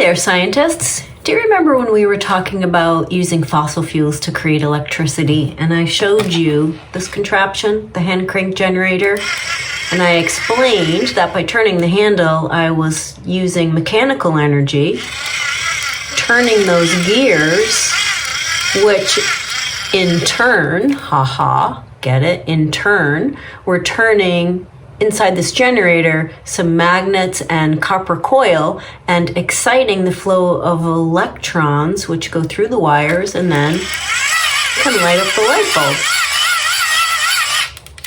there, scientists. Do you remember when we were talking about using fossil fuels to create electricity, and I showed you this contraption, the hand crank generator, and I explained that by turning the handle, I was using mechanical energy, turning those gears, which in turn, get it? In turn, we're turning inside this generator some magnets and copper coil and exciting the flow of electrons which go through the wires and then can light up the light bulb.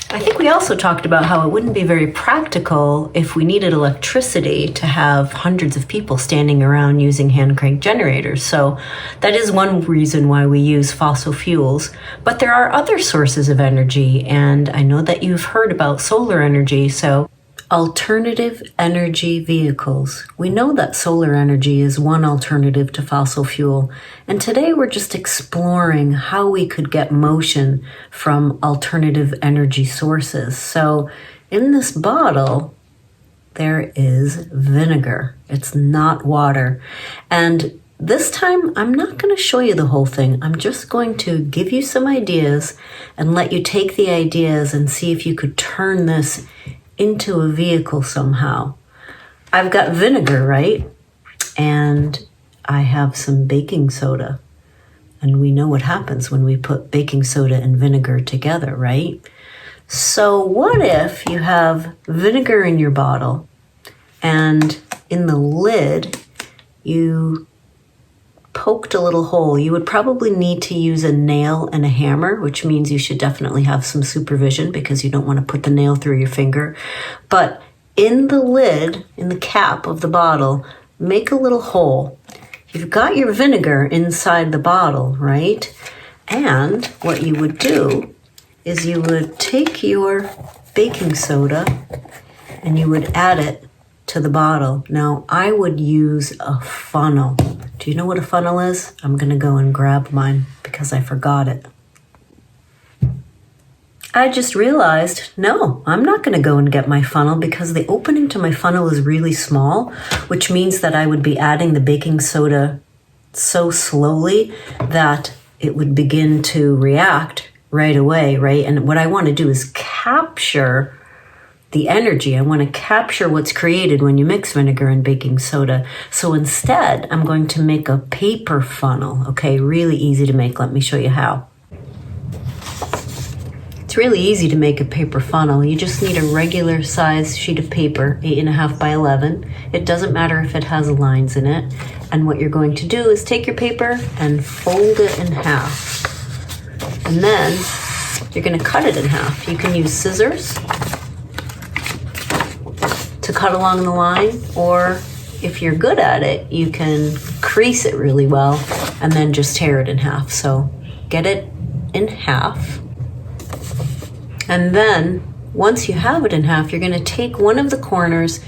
I think we also talked about how it wouldn't be very practical if we needed electricity to have hundreds of people standing around using hand crank generators. So that is one reason why we use fossil fuels. But there are other sources of energy, and I know that you've heard about solar energy. So alternative energy vehicles. We know that solar energy is one alternative to fossil fuel, and today we're just exploring how we could get motion from alternative energy sources. So in this bottle, there is vinegar. It's not water. And this time, I'm not going to show you the whole thing. I'm just going to give you some ideas and let you take the ideas and see if you could turn this into a vehicle somehow. I've got vinegar, right? And I have some baking soda. And we know what happens when we put baking soda and vinegar together, right? So what if you have vinegar in your bottle and in the lid you poked a little hole? You would probably need to use a nail and a hammer, which means you should definitely have some supervision because you don't want to put the nail through your finger. But in the lid, in the cap of the bottle, make a little hole. You've got your vinegar inside the bottle, right? And what you would do is you would take your baking soda and you would add it to the bottle. Now, I would use a funnel. Do you know what a funnel is? I'm going to go and grab mine because I forgot it. I just realized, no, I'm not going to go and get my funnel because the opening to my funnel is really small, which means that I would be adding the baking soda so slowly that it would begin to react right away, right? And what I want to do is capture the energy. I want to capture what's created when you mix vinegar and baking soda. So instead, I'm going to make a paper funnel. Okay, really easy to make. Let me show you how. It's really easy to make a paper funnel. You just need a regular size sheet of paper, 8.5 by 11. It doesn't matter if it has lines in it. And what you're going to do is take your paper and fold it in half. And then you're going to cut it in half. You can use scissors to cut along the line, or if you're good at it, you can crease it really well and then just tear it in half. So get it in half. And then once you have it in half, you're going to take one of the corners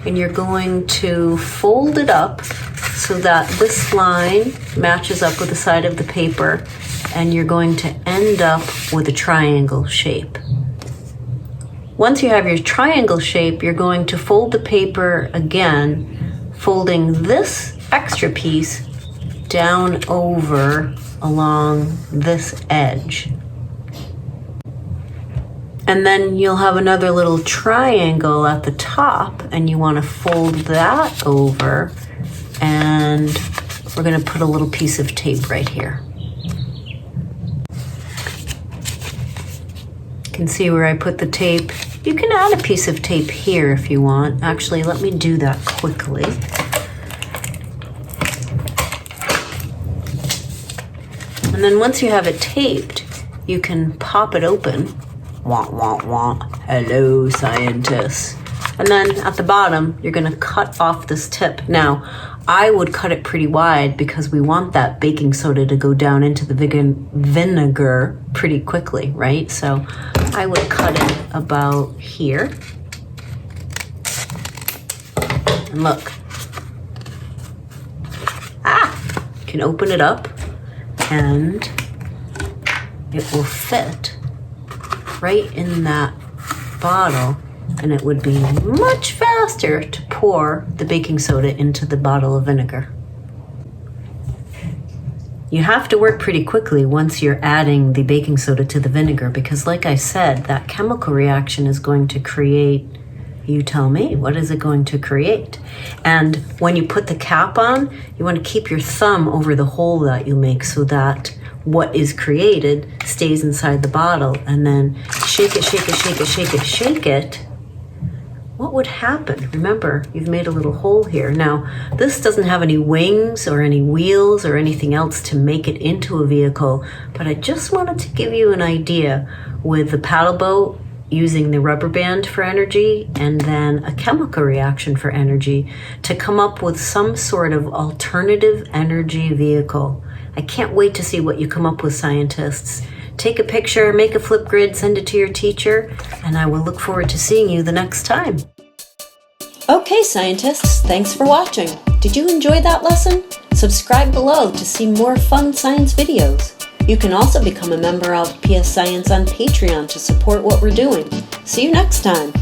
and you're going to fold it up so that this line matches up with the side of the paper, and you're going to end up with a triangle shape. Once you have your triangle shape, you're going to fold the paper again, folding this extra piece down over along this edge. And then you'll have another little triangle at the top, and you want to fold that over, and we're going to put a little piece of tape right here. You can see where I put the tape. You can add a piece of tape here if you want. Actually, let me do that quickly. And then once you have it taped, you can pop it open. Wah, wah, wah. Hello, scientists. And then at the bottom, you're going to cut off this tip. Now, I would cut it pretty wide because we want that baking soda to go down into the vinegar pretty quickly, right? So I would cut it about here. And look. You can open it up and it will fit right in that bottle, and it would be much faster to pour the baking soda into the bottle of vinegar. You have to work pretty quickly once you're adding the baking soda to the vinegar because, like I said, that chemical reaction is going to create, you tell me, what is it going to create? And when you put the cap on, you want to keep your thumb over the hole that you make so that what is created stays inside the bottle, and then shake it, shake it, shake it, shake it, shake it. What would happen? Remember, you've made a little hole here. Now, this doesn't have any wings or any wheels or anything else to make it into a vehicle, but I just wanted to give you an idea with the paddle boat using the rubber band for energy and then a chemical reaction for energy to come up with some sort of alternative energy vehicle. I can't wait to see what you come up with, scientists. Take a picture, make a flip grid, send it to your teacher, and I will look forward to seeing you the next time. Okay, scientists, thanks for watching. Did you enjoy that lesson? Subscribe below to see more fun science videos. You can also become a member of PS Science on Patreon to support what we're doing. See you next time.